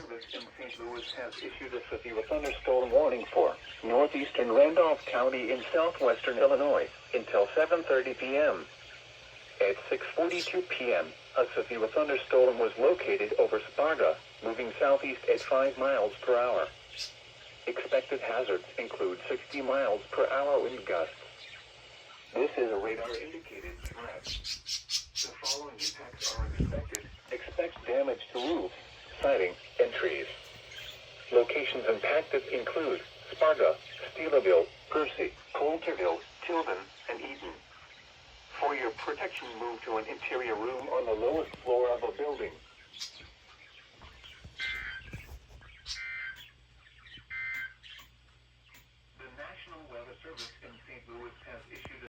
Service in St. Louis has issued a severe thunderstorm warning for northeastern Randolph County in southwestern Illinois until 7:30 p.m. At 6:42 p.m., a severe thunderstorm was located over Sparta, moving southeast at 5 miles per hour. Expected hazards include 60 miles per hour wind gusts. This is a radar-indicated threat. The following impacts are expected. Expect damage to roofs, siding, and trees. Locations impacted include Sparta, Steelerville, Percy, Coulterville, Tilden, and Eden. For your protection, move to an interior room on the lowest floor of a building.